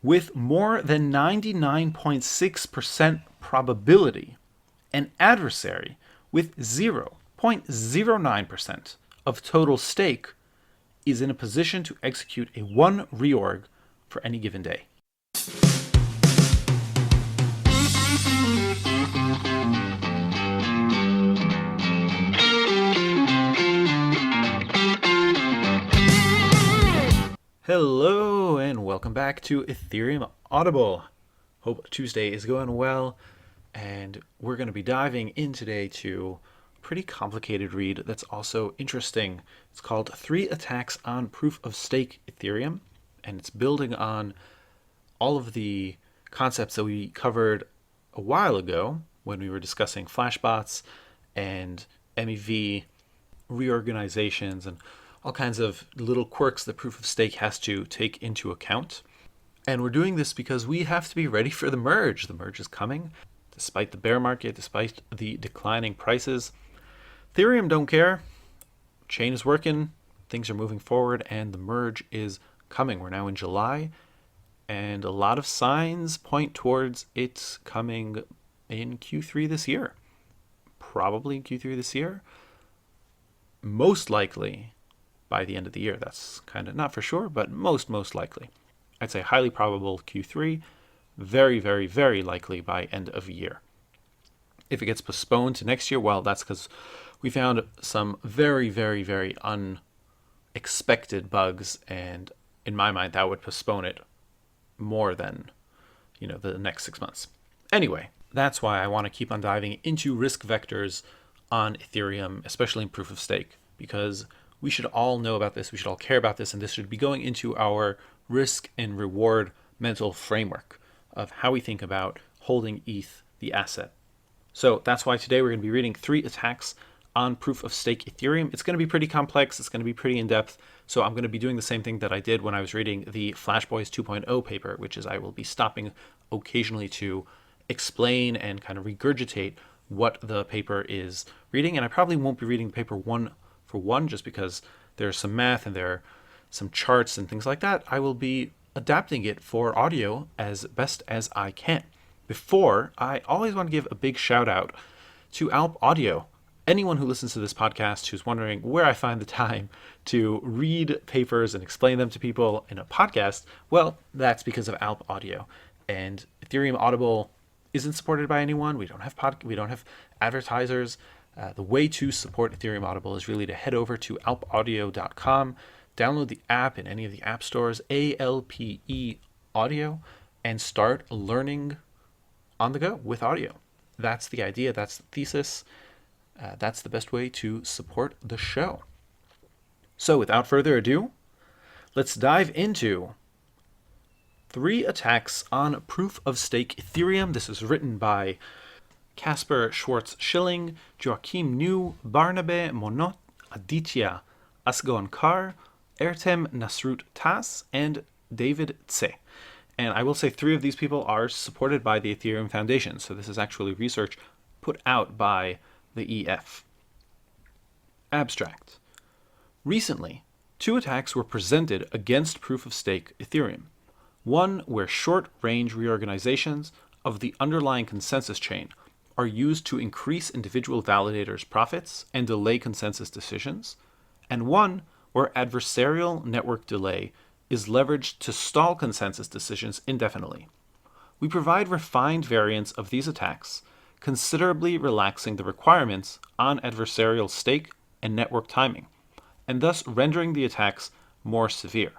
with more than 99.6% probability, an adversary with 0.09% of total stake is in a position to execute a one reorg for any given day. Hello and welcome back to Ethereum Audible. Hope Tuesday is going well, and we're going to be diving in today to a pretty complicated read that's also interesting. It's called 3 Attacks on Proof of Stake Ethereum, and it's building on all of the concepts that we covered a while ago when we were discussing flashbots and MEV reorganizations and all kinds of little quirks that proof of stake has to take into account. And we're doing this because we have to be ready for the merge. The merge is coming. Despite the bear market, despite the declining prices, Ethereum don't care. Chain is working, things are moving forward, and the merge is coming. We're now in July, and a lot of signs point towards it coming in Q3 this year. Probably in Q3 this year. Most likely by the end of the year. That's kind of not for sure, but most likly. I'd say highly probable Q3, very, very, very likely by end of year. If it gets postponed to next year, well, that's because we found some very, very, very unexpected bugs, and in my mind, that would postpone it more than, the next 6 months. Anyway, that's why I want to keep on diving into risk vectors on Ethereum, especially in proof of stake, because we should all know about this, we should all care about this, and this should be going into our risk and reward mental framework of how we think about holding ETH, the asset. So that's why today we're going to be reading 3 attacks on proof of stake Ethereum. It's going to be pretty complex, it's going to be pretty in-depth, so I'm going to be doing the same thing that I did when I was reading the Flashboys 2.0 paper, which is I will be stopping occasionally to explain and kind of regurgitate what the paper is reading, and I probably won't be reading the paper one for one, just because there's some math and there are some charts and things like that. I will be adapting it for audio as best as I can. Before, I always want to give a big shout out to Alp Audio. Anyone who listens to this podcast who's wondering where I find the time to read papers and explain them to people in a podcast, well, that's because of Alp Audio. And Ethereum Audible isn't supported by anyone. We don't have advertisers. The way to support Ethereum Audible is really to head over to alpaudio.com, download the app in any of the app stores, ALPE Audio, and start learning on the go with audio. That's the idea, that's the thesis, that's the best way to support the show. So without further ado, let's dive into 3 attacks on proof of stake Ethereum. This is written by Casper Schwartz-Schilling, Joachim New, Barnabe Monot, Aditya Asgonkar, Ertem Nasrut Tas, and David Tse. And I will say 3 of these people are supported by the Ethereum Foundation, so this is actually research put out by the EF. Abstract. Recently, 2 attacks were presented against proof of stake Ethereum. One where short-range reorganizations of the underlying consensus chain are used to increase individual validators' profits and delay consensus decisions, and one where adversarial network delay is leveraged to stall consensus decisions indefinitely. We provide refined variants of these attacks, considerably relaxing the requirements on adversarial stake and network timing, and thus rendering the attacks more severe.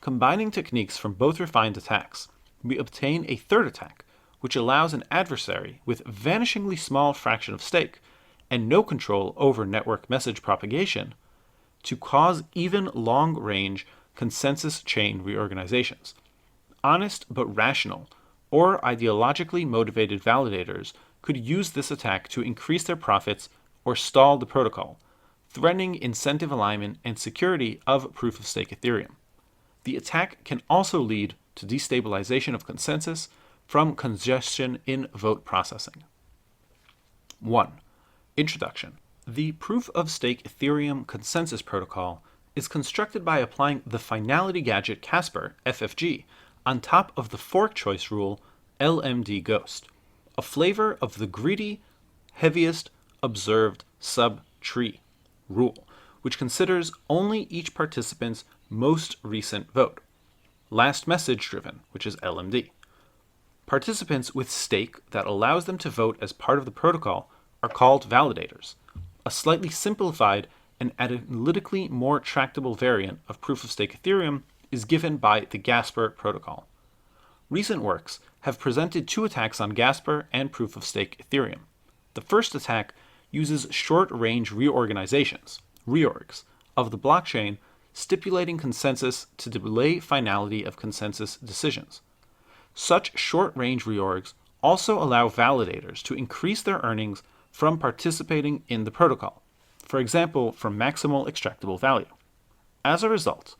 Combining techniques from both refined attacks, we obtain a third attack, which allows an adversary with vanishingly small fraction of stake and no control over network message propagation to cause even long-range consensus chain reorganizations. Honest but rational or ideologically motivated validators could use this attack to increase their profits or stall the protocol, threatening incentive alignment and security of proof-of-stake Ethereum. The attack can also lead to destabilization of consensus from congestion in vote processing. 1. Introduction. The proof-of-stake Ethereum consensus protocol is constructed by applying the finality gadget Casper, FFG, on top of the fork choice rule LMD Ghost, a flavor of the greedy, heaviest observed sub-tree rule, which considers only each participant's most recent vote. Last message driven, which is LMD. Participants with stake that allows them to vote as part of the protocol are called validators, a slightly simplified and analytically more tractable variant of proof-of-stake Ethereum is given by the Gasper protocol. Recent works have presented two attacks on Gasper and proof-of-stake Ethereum. The first attack uses short-range reorganizations, reorgs, of the blockchain, stipulating consensus to delay finality of consensus decisions. Such short-range reorgs also allow validators to increase their earnings from participating in the protocol, for example, from maximal extractable value. As a result,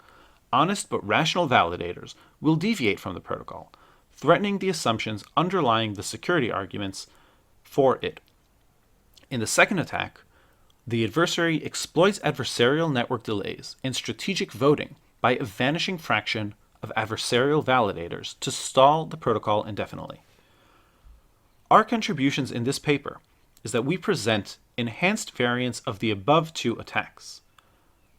honest but rational validators will deviate from the protocol, threatening the assumptions underlying the security arguments for it. In the second attack, the adversary exploits adversarial network delays and strategic voting by a vanishing fraction of adversarial validators to stall the protocol indefinitely. Our contributions in this paper is that we present enhanced variants of the above two attacks.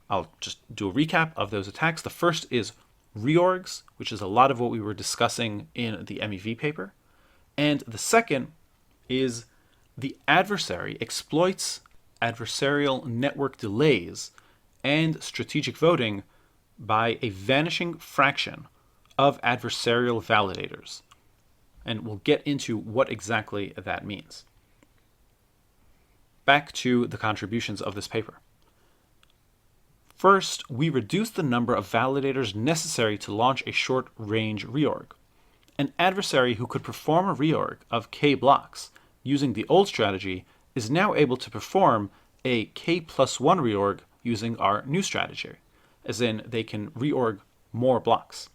I'll just do a recap of those attacks. The first is reorgs, which is a lot of what we were discussing in the MEV paper. And the second is the adversary exploits adversarial network delays and strategic voting by a vanishing fraction of adversarial validators. And we'll get into what exactly that means. Back to the contributions of this paper. First, we reduce the number of validators necessary to launch a short-range reorg. An adversary who could perform a reorg of k blocks using the old strategy is now able to perform a k+1 reorg using our new strategy, as in they can reorg more blocks.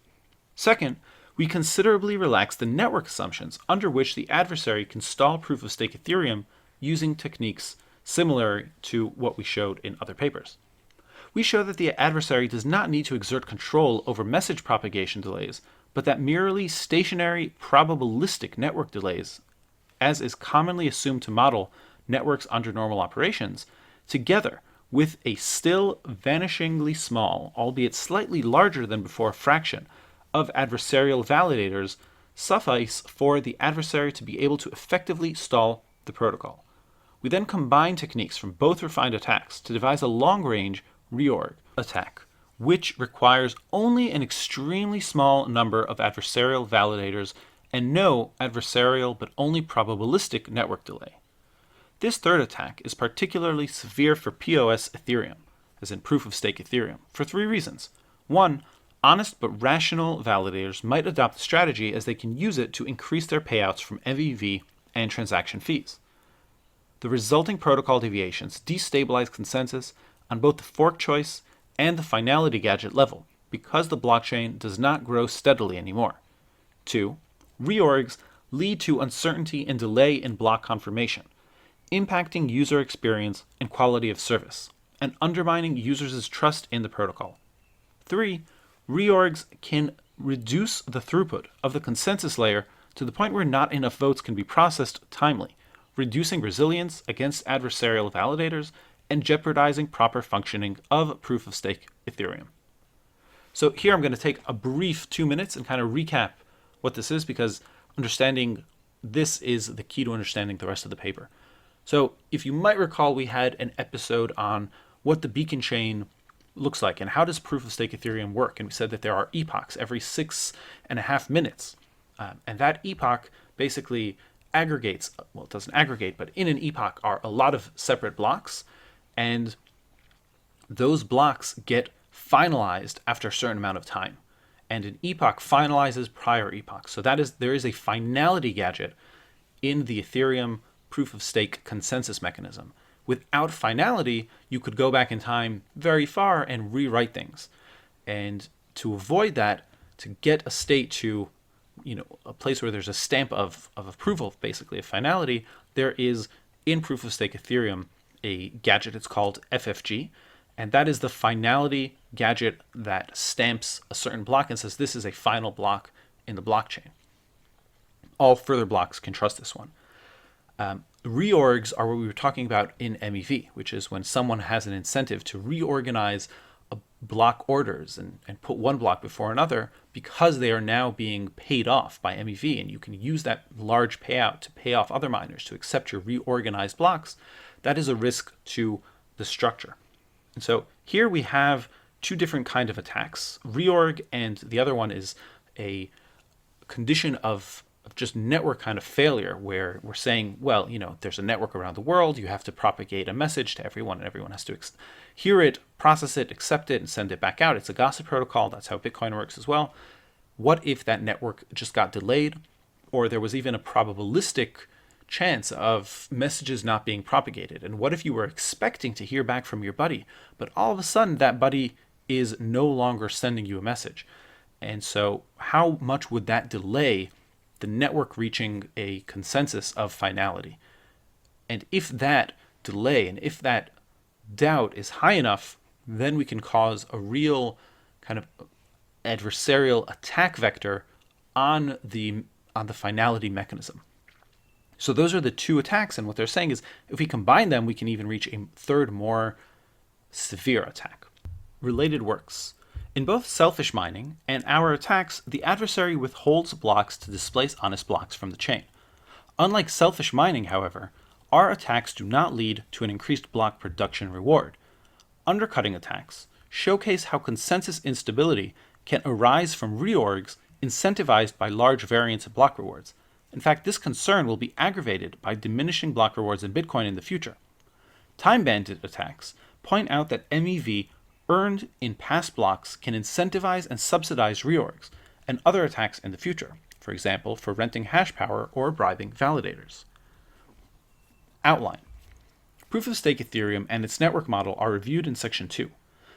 Second, we considerably relax the network assumptions under which the adversary can stall proof-of-stake Ethereum using techniques similar to what we showed in other papers. We show that the adversary does not need to exert control over message propagation delays, but that merely stationary probabilistic network delays, as is commonly assumed to model networks under normal operations, together with a still vanishingly small, albeit slightly larger than before, fraction of adversarial validators suffice for the adversary to be able to effectively stall the protocol. We then combine techniques from both refined attacks to devise a long-range reorg attack, which requires only an extremely small number of adversarial validators and no adversarial but only probabilistic network delay. This third attack is particularly severe for PoS Ethereum, as in proof-of-stake Ethereum, for three reasons. One, honest but rational validators might adopt the strategy as they can use it to increase their payouts from MEV and transaction fees. The resulting protocol deviations destabilize consensus on both the fork choice and the finality gadget level because the blockchain does not grow steadily anymore. 2. Reorgs lead to uncertainty and delay in block confirmation, impacting user experience and quality of service, and undermining users' trust in the protocol. 3. Reorgs can reduce the throughput of the consensus layer to the point where not enough votes can be processed timely, reducing resilience against adversarial validators and jeopardizing proper functioning of proof-of-stake Ethereum. So here I'm going to take a brief 2 minutes and kind of recap what this is, because understanding this is the key to understanding the rest of the paper. So if you might recall, we had an episode on what the beacon chain looks like and how does proof-of-stake Ethereum work, and we said that there are epochs every 6.5 minutes, and that epoch basically aggregates, well, it doesn't aggregate, but in an epoch are a lot of separate blocks, and those blocks get finalized after a certain amount of time, and an epoch finalizes prior epochs. So there is a finality gadget in the Ethereum proof-of-stake consensus mechanism. Without finality, you could go back in time very far and rewrite things. And to avoid that, to get a state to, a place where there's a stamp of approval, basically of finality, there is in proof-of-stake Ethereum a gadget. It's called FFG, and that is the finality gadget that stamps a certain block and says this is a final block in the blockchain. All further blocks can trust this one. Reorgs are what we were talking about in MEV, which is when someone has an incentive to reorganize block orders and put one block before another because they are now being paid off by MEV, and you can use that large payout to pay off other miners to accept your reorganized blocks. That is a risk to the structure. And so here we have two different kind of attacks, reorg, and the other one is a condition of just network kind of failure, where we're saying, well, there's a network around the world, you have to propagate a message to everyone, and everyone has to hear it, process it, accept it, and send it back out. It's a gossip protocol. That's how Bitcoin works as well. What if that network just got delayed, or there was even a probabilistic chance of messages not being propagated? And what if you were expecting to hear back from your buddy, but all of a sudden that buddy is no longer sending you a message? And so how much would that delay the network reaching a consensus of finality? And if that delay and if that doubt is high enough, then we can cause a real kind of adversarial attack vector on the finality mechanism. So those are the two attacks, and what they're saying is if we combine them, we can even reach a third, more severe attack. Related works. In both selfish mining and our attacks, the adversary withholds blocks to displace honest blocks from the chain. Unlike selfish mining, however, our attacks do not lead to an increased block production reward. Undercutting attacks showcase how consensus instability can arise from reorgs incentivized by large variance of block rewards. In fact, this concern will be aggravated by diminishing block rewards in Bitcoin in the future. Time bandit attacks point out that MEV earned in past blocks can incentivize and subsidize reorgs and other attacks in the future, for example, for renting hash power or bribing validators. Outline. Proof-of-stake Ethereum and its network model are reviewed in Section 2.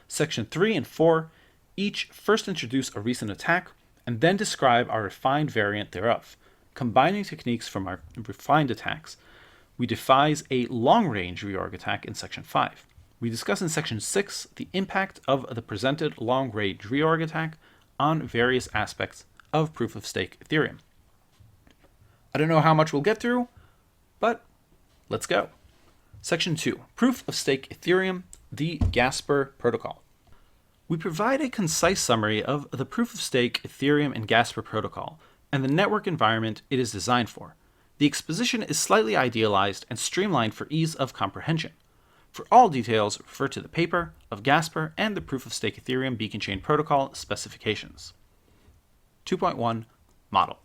Section 3 and 4 each first introduce a recent attack and then describe our refined variant thereof. Combining techniques from our refined attacks, we devise a long-range reorg attack in Section 5. We discuss in Section 6 the impact of the presented long-range reorg attack on various aspects of proof-of-stake Ethereum. I don't know how much we'll get through, but let's go. Section 2, Proof-of-Stake Ethereum, the Gasper Protocol. We provide a concise summary of the proof-of-stake Ethereum and Gasper protocol and the network environment it is designed for. The exposition is slightly idealized and streamlined for ease of comprehension. For all details, refer to the paper of Gasper and the proof-of-stake Ethereum beacon chain protocol specifications. 2.1 Model.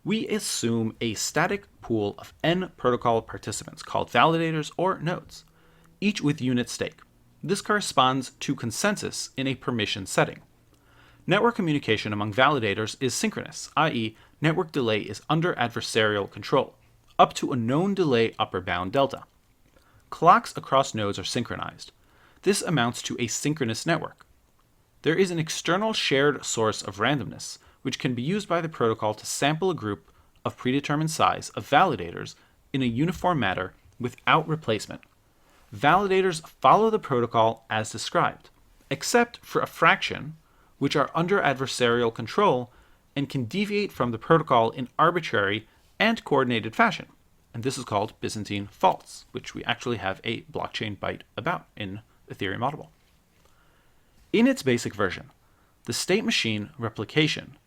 We assume a static pool of n protocol participants called validators or nodes, each with unit stake. This corresponds to consensus in a permission setting. Network communication among validators is synchronous, i.e., network delay is under adversarial control, up to a known delay upper bound delta. Clocks across nodes are synchronized. This amounts to a synchronous network. There is an external shared source of randomness, which can be used by the protocol to sample a group of predetermined size of validators in a uniform manner without replacement. Validators follow the protocol as described, except for a fraction, which are under adversarial control and can deviate from the protocol in arbitrary and coordinated fashion. And this is called Byzantine faults, which we actually have a blockchain byte about in Ethereum Audible. In its basic version, the state machine replication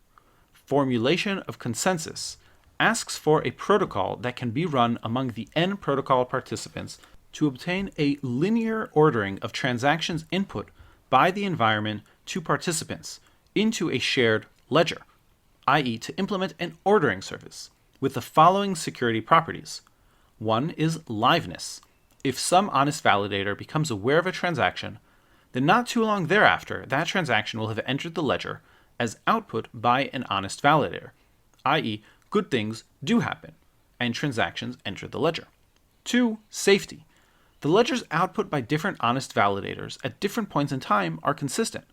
formulation of consensus asks for a protocol that can be run among the n protocol participants to obtain a linear ordering of transactions input by the environment to participants into a shared ledger, i.e. to implement an ordering service with the following security properties. One is liveness. If some honest validator becomes aware of a transaction, then not too long thereafter, that transaction will have entered the ledger as output by an honest validator, i.e. good things do happen, and transactions enter the ledger. 2. Safety. The ledger's output by different honest validators at different points in time are consistent.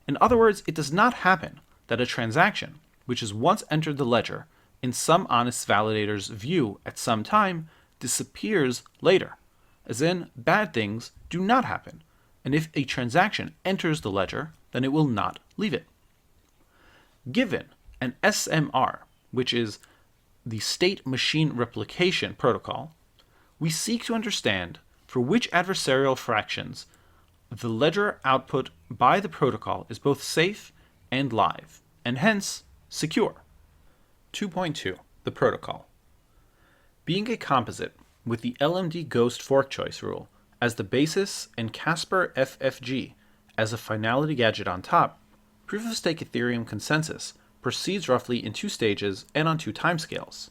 In other words, it does not happen that a transaction, which has once entered the ledger, in some honest validator's view at some time, disappears later, as in bad things do not happen, and if a transaction enters the ledger, then it will not leave it. Given and SMR, which is the state machine replication protocol, we seek to understand for which adversarial fractions the ledger output by the protocol is both safe and live, and hence secure. 2.2. The protocol. Being a composite with the LMD Ghost fork choice rule as the basis and Casper FFG as a finality gadget on top, proof-of-stake Ethereum consensus proceeds roughly in 2 stages and on 2 timescales.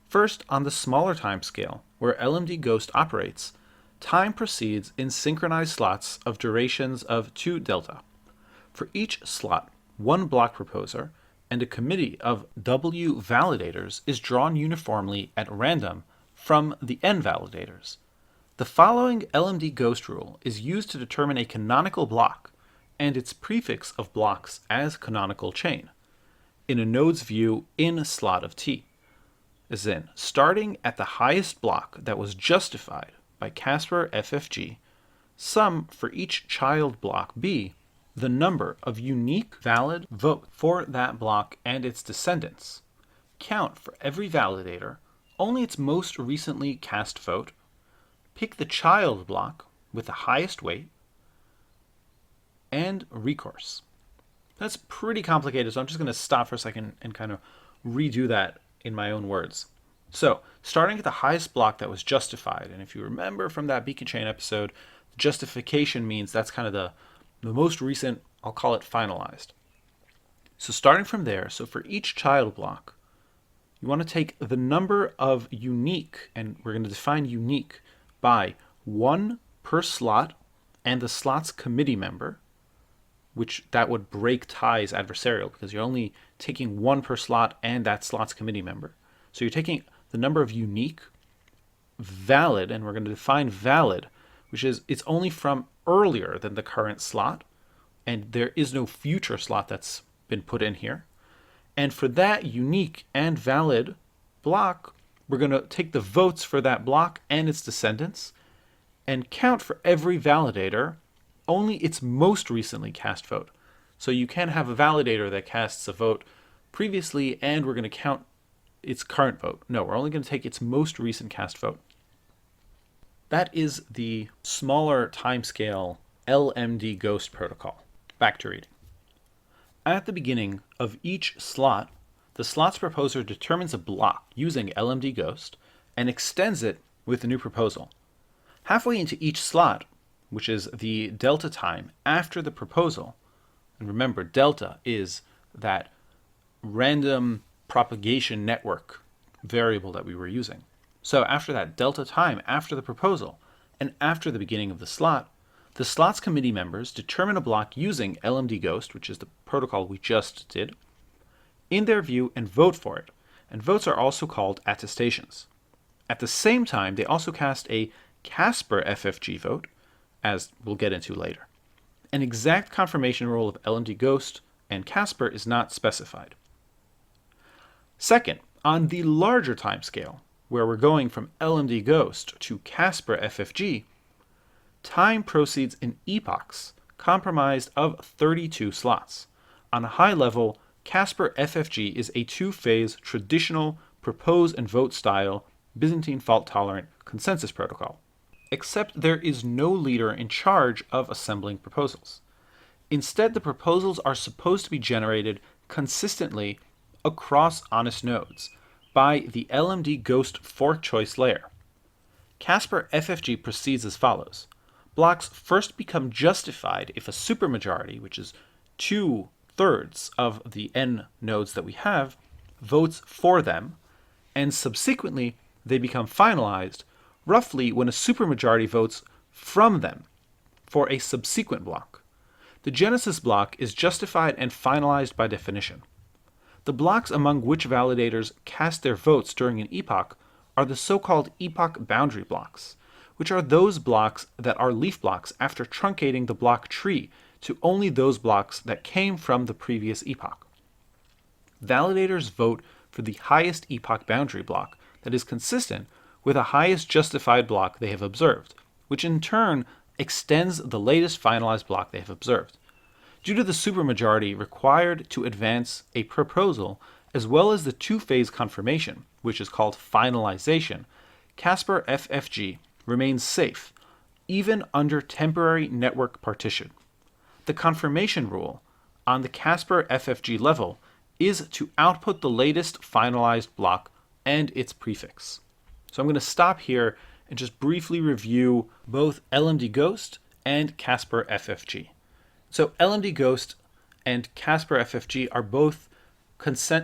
First, on the smaller timescale, where LMD Ghost operates, time proceeds in synchronized slots of durations of 2 delta. For each slot, 1 block proposer and a committee of W validators is drawn uniformly at random from the N validators. The following LMD Ghost rule is used to determine a canonical block and its prefix of blocks as canonical chain in a node's view in slot of T, as in, starting at the highest block that was justified by Casper FFG, sum for each child block B the number of unique valid votes for that block and its descendants, count for every validator only its most recently cast vote, pick the child block with the highest weight, and recourse. That's pretty complicated, so I'm just going to stop for a second and kind of redo that in my own words. So, starting at the highest block that was justified, and if you remember from that beacon chain episode, justification means that's kind of the most recent, I'll call it finalized. So starting from there, so for each child block, you want to take the number of unique, and we're going to define unique by 1 per slot and the slot's committee member, which that would break ties adversarial because you're only taking 1 per slot and that slot's committee member. So you're taking the number of unique, valid, and we're going to define valid, which is it's only from earlier than the current slot, and there is no future slot that's been put in here. And for that unique and valid block, we're going to take the votes for that block and its descendants and count for every validator only its most recently cast vote. So you can have a validator that casts a vote previously and we're going to count its current vote. No, we're only going to take its most recent cast vote. That is the smaller timescale LMD Ghost protocol. Back to reading. At the beginning of each slot, the slot's proposer determines a block using LMD Ghost and extends it with a new proposal. Halfway into each slot, which is the delta time after the proposal, and remember delta is that random propagation network variable that we were using. So after that delta time after the proposal and after the beginning of the slot's committee members determine a block using LMD Ghost, which is the protocol we just did, in their view and vote for it. And votes are also called attestations. At the same time, they also cast a Casper FFG vote, as we'll get into later. An exact confirmation rule of LMD Ghost and Casper is not specified. Second, on the larger timescale, where we're going from LMD Ghost to Casper FFG, time proceeds in epochs comprised of 32 slots. On a high level, Casper FFG is a 2-phase traditional propose and vote style Byzantine fault-tolerant consensus protocol, except there is no leader in charge of assembling proposals. Instead, the proposals are supposed to be generated consistently across honest nodes by the LMD Ghost fork choice layer. Casper FFG proceeds as follows. Blocks first become justified if a supermajority, which is 2/3 of the N nodes that we have, votes for them, and subsequently they become finalized roughly when a supermajority votes from them for a subsequent block. The genesis block is justified and finalized by definition. The blocks among which validators cast their votes during an epoch are the so-called epoch boundary blocks, which are those blocks that are leaf blocks after truncating the block tree to only those blocks that came from the previous epoch. Validators vote for the highest epoch boundary block that is consistent with the highest justified block they have observed, which in turn extends the latest finalized block they have observed. Due to the supermajority required to advance a proposal, as well as the two-phase confirmation, which is called finalization, Casper FFG remains safe, even under temporary network partition. The confirmation rule on the Casper FFG level is to output the latest finalized block and its prefix. So I'm going to stop here and just briefly review both LMD Ghost and Casper FFG. So LMD Ghost and Casper FFG are both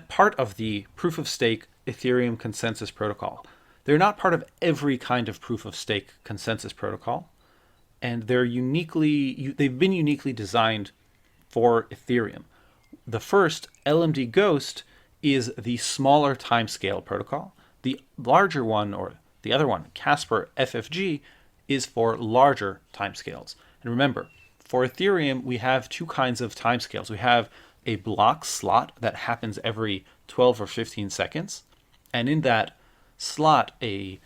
part of the proof of stake Ethereum consensus protocol. They're not part of every kind of proof of stake consensus protocol, and they've been uniquely designed for Ethereum. The first, LMD Ghost, is the smaller timescale protocol. The larger one, or the other one, Casper FFG, is for larger timescales. And remember, for Ethereum, we have two kinds of timescales. We have a block slot that happens every 12 or 15 seconds. And in that slot, a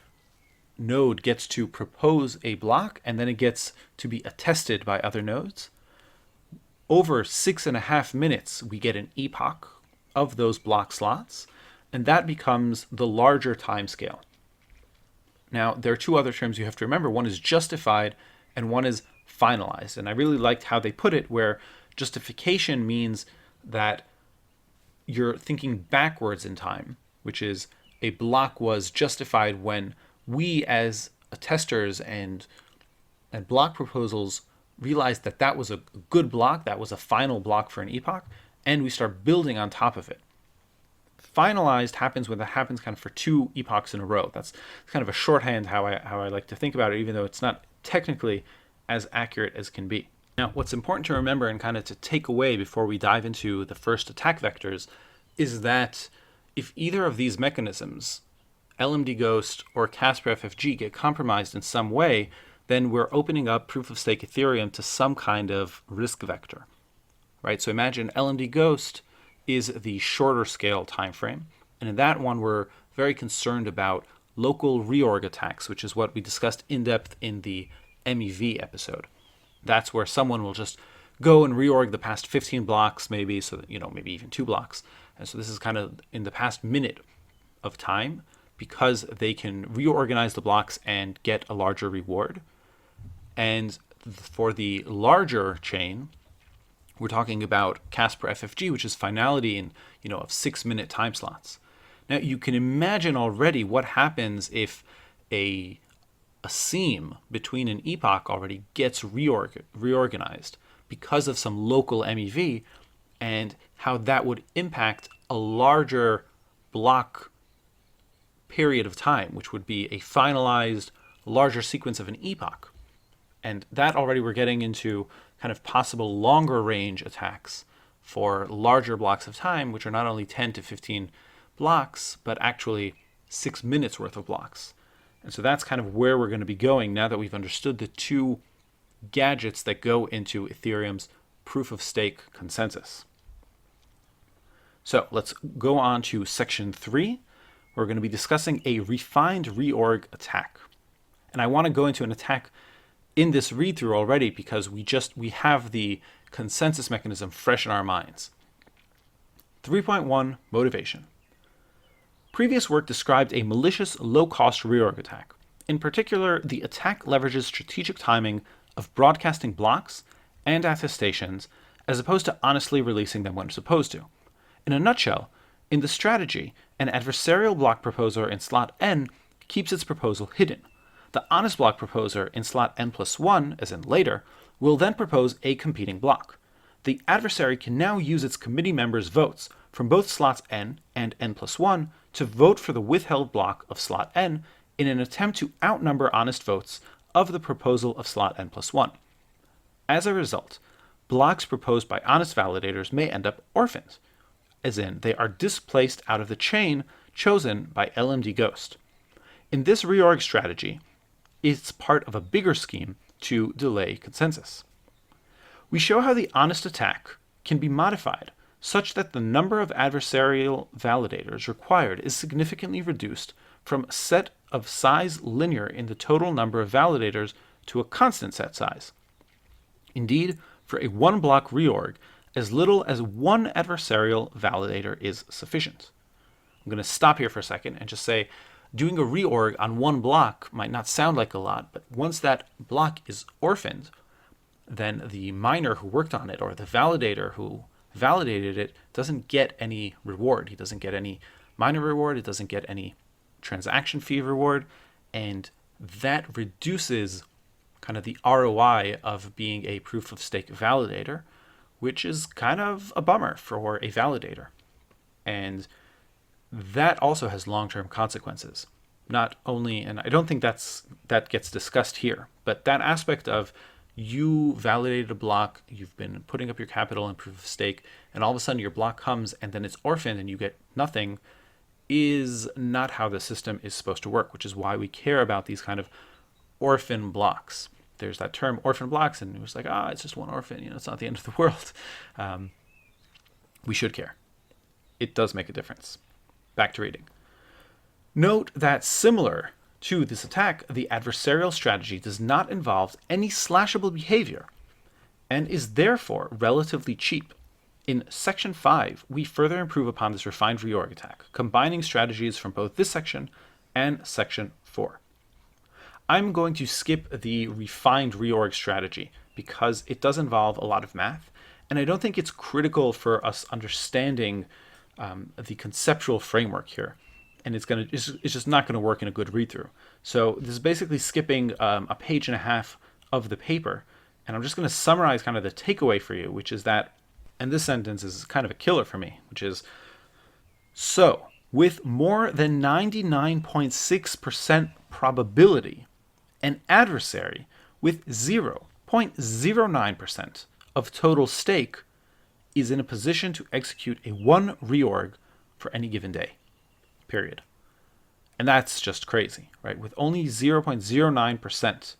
node gets to propose a block, and then it gets to be attested by other nodes. Over 6.5 minutes, we get an epoch of those block slots, and that becomes the larger timescale. Now, there are two other terms you have to remember. One is justified, and one is finalized. And I really liked how they put it, where justification means that you're thinking backwards in time, which is a block was justified when we as testers and block proposals realized that that was a good block, that was a final block for an epoch, and we start building on top of it. Finalized happens when that happens kind of for two epochs in a row. That's kind of a shorthand how I like to think about it, even though it's not technically as accurate as can be. Now, what's important to remember and kind of to take away before we dive into the first attack vectors is that if either of these mechanisms, LMD Ghost or Casper FFG, get compromised in some way, then we're opening up proof of stake Ethereum to some kind of risk vector, right? So imagine LMD Ghost is the shorter scale time frame, and in that one we're very concerned about local reorg attacks, which is what we discussed in depth in the MEV episode. That's where someone will just go and reorg the past 15 blocks, maybe, so that, maybe even 2 blocks. And so this is kind of in the past minute of time, because they can reorganize the blocks and get a larger reward. And for the larger chain, we're talking about Casper FFG, which is finality in, of 6-minute time slots. Now you can imagine already what happens if a seam between an epoch already gets reorganized because of some local MEV, and how that would impact a larger block period of time, which would be a finalized larger sequence of an epoch. And that already we're getting into kind of possible longer range attacks for larger blocks of time, which are not only 10 to 15 blocks, but actually 6 minutes worth of blocks. And so that's kind of where we're going to be going now that we've understood the two gadgets that go into Ethereum's proof of stake consensus. So let's go on to section 3. We're going to be discussing a refined reorg attack. And I want to go into an attack in this read through already because we have the consensus mechanism fresh in our minds. 3.1 Motivation. Previous work described a malicious low-cost reorg attack. In particular, the attack leverages strategic timing of broadcasting blocks and attestations as opposed to honestly releasing them when supposed to. In a nutshell, in the strategy, an adversarial block proposer in slot n keeps its proposal hidden. The honest block proposer in slot n+1, as in later, will then propose a competing block. The adversary can now use its committee members' votes from both slots n and n+1 to vote for the withheld block of slot n in an attempt to outnumber honest votes of the proposal of slot n+1. As a result, blocks proposed by honest validators may end up orphaned, as in they are displaced out of the chain chosen by LMD Ghost. In this reorg strategy, it's part of a bigger scheme to delay consensus. We show how the honest attack can be modified such that the number of adversarial validators required is significantly reduced from a set of size linear in the total number of validators to a constant set size. Indeed, For a one block reorg, as little as one adversarial validator is sufficient. I'm going to stop here for a second and just say doing a reorg on one block might not sound like a lot, but once that block is orphaned, then the miner who worked on it or the validator who validated it doesn't get any reward. He doesn't get any miner reward. It doesn't get any transaction fee reward. And that reduces kind of the ROI of being a proof of stake validator, which is kind of a bummer for a validator. And that also has long-term consequences. Not only, and I don't think that gets discussed here, but that aspect of you validated a block, you've been putting up your capital in proof of stake, and all of a sudden your block comes and then it's orphaned and you get nothing, is not how the system is supposed to work, which is why we care about these kind of orphan blocks. There's that term orphan blocks, and it was like, it's just one orphan, it's not the end of the world. We should care. It does make a difference. Back to reading. Note that similar to this attack, the adversarial strategy does not involve any slashable behavior and is therefore relatively cheap. In Section 5, we further improve upon this refined reorg attack, combining strategies from both this section and Section 4. I'm going to skip the refined reorg strategy because it does involve a lot of math, and I don't think it's critical for us understanding the conceptual framework here. And it's just not going to work in a good read-through. So this is basically skipping a page and a half of the paper, and I'm just going to summarize kind of the takeaway for you, which is that, and this sentence is kind of a killer for me, which is, so with more than 99.6% probability, an adversary with 0.09% of total stake is in a position to execute a one reorg for any given day. Period. And that's just crazy, right? With only 0.09%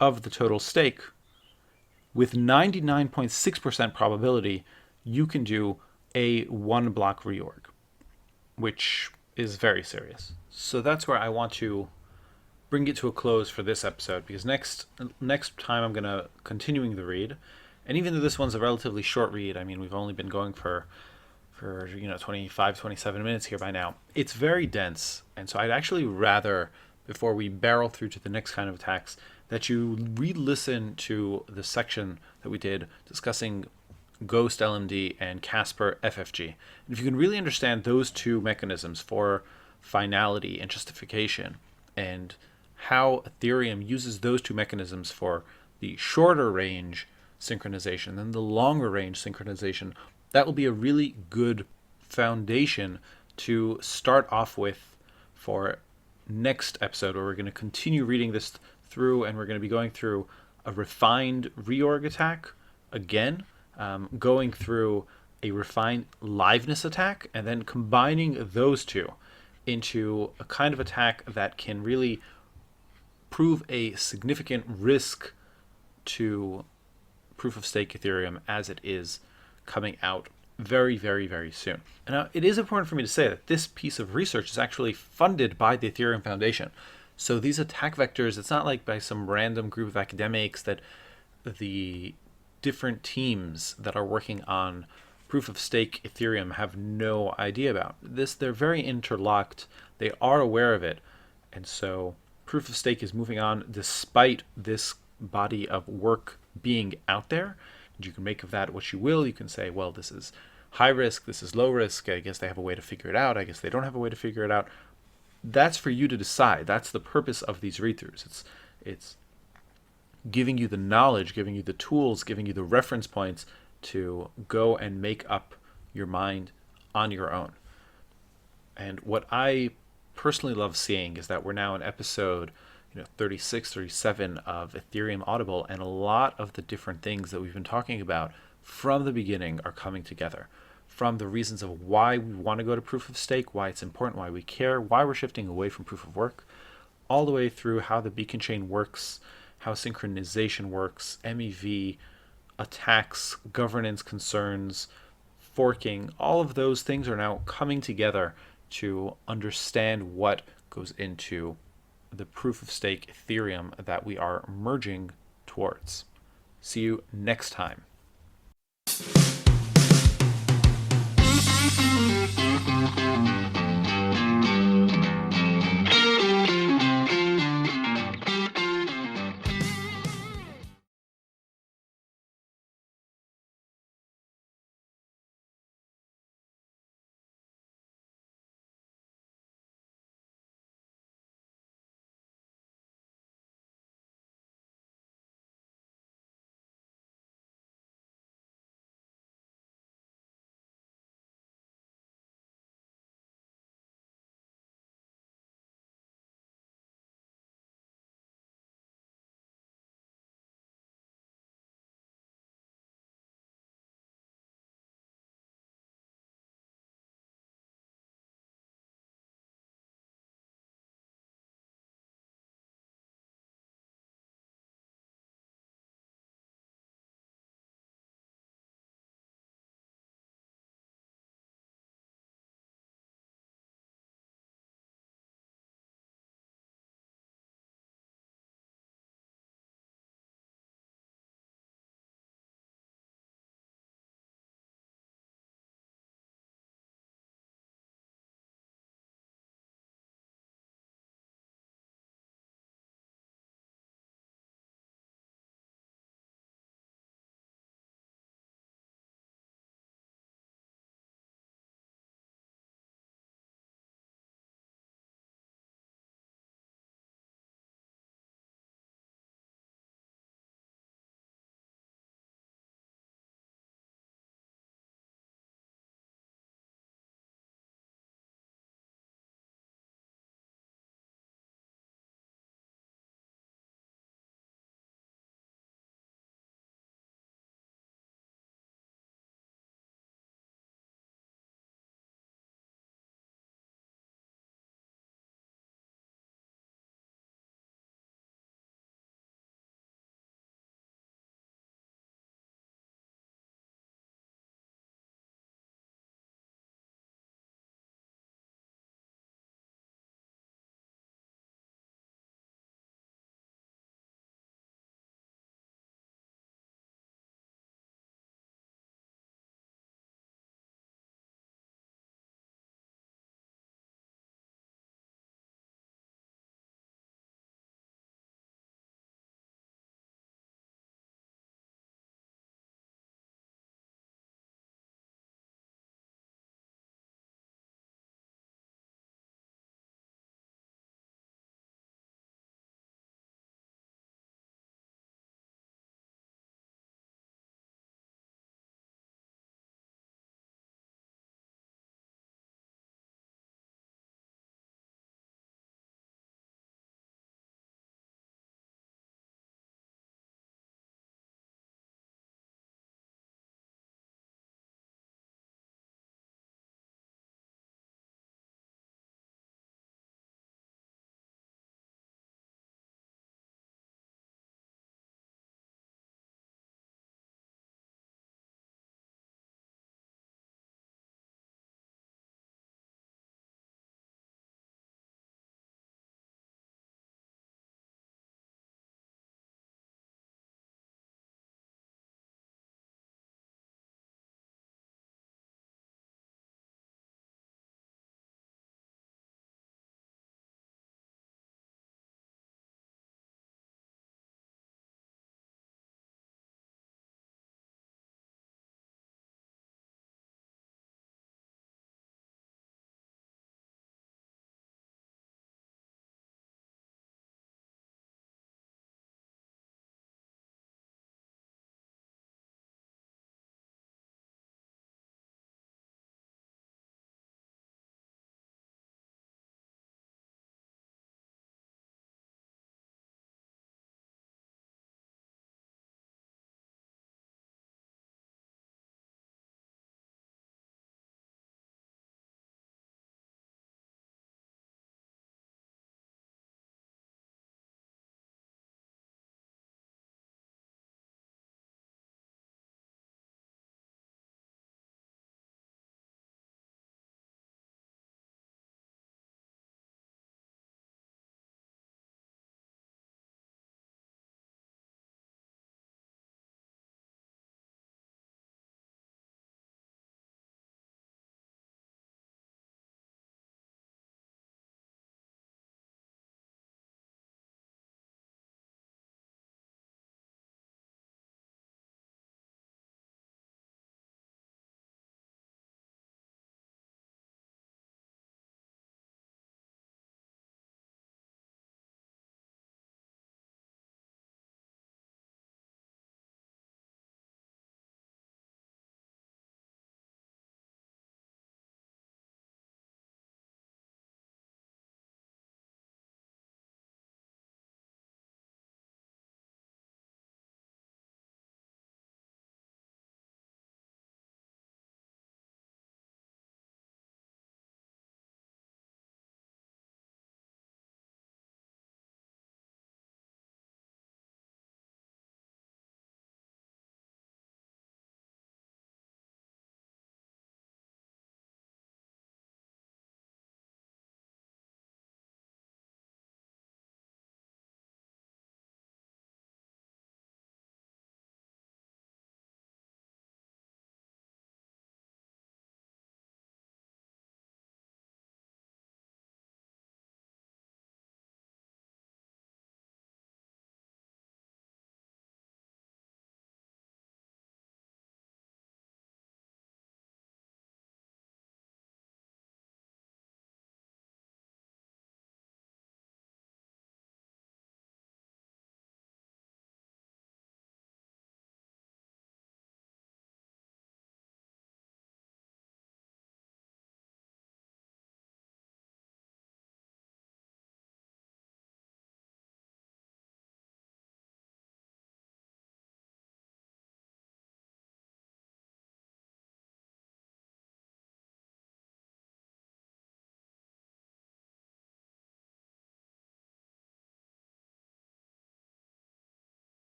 of the total stake, with 99.6% probability, you can do a one block reorg, which is very serious. So that's where I want to bring it to a close for this episode, because next time I'm going to continuing the read. And even though this one's a relatively short read, I mean, we've only been going for 25, 27 minutes here by now. It's very dense, and so I'd actually rather, before we barrel through to the next kind of attacks, that you re-listen to the section that we did discussing Ghost LMD and Casper FFG. And if you can really understand those two mechanisms for finality and justification, and how Ethereum uses those two mechanisms for the shorter range synchronization and the longer range synchronization, that will be a really good foundation to start off with for next episode, where we're going to continue reading this through, and we're going to be going through a refined reorg attack again, going through a refined liveness attack, and then combining those two into a kind of attack that can really prove a significant risk to proof of stake Ethereum as it is coming out very, very, very soon. And now it is important for me to say that this piece of research is actually funded by the Ethereum Foundation. So these attack vectors, it's not like by some random group of academics that the different teams that are working on proof of stake Ethereum have no idea about. They're very interlocked. They are aware of it. And so proof of stake is moving on despite this body of work being out there. You can make of that what you will. You can say, well, this is high risk, this is low risk. I guess they have a way to figure it out. I guess they don't have a way to figure it out. That's for you to decide. That's the purpose of these read-throughs. It's giving you the knowledge, giving you the tools, giving you the reference points to go and make up your mind on your own. And what I personally love seeing is that we're now in episode 36, 37 of Ethereum Audible, and a lot of the different things that we've been talking about from the beginning are coming together. From the reasons of why we want to go to proof of stake, why it's important, why we care, why we're shifting away from proof of work, all the way through how the beacon chain works, how synchronization works, MEV, attacks, governance concerns, forking. All of those things are now coming together to understand what goes into the proof of stake Ethereum that we are merging towards. See you next time.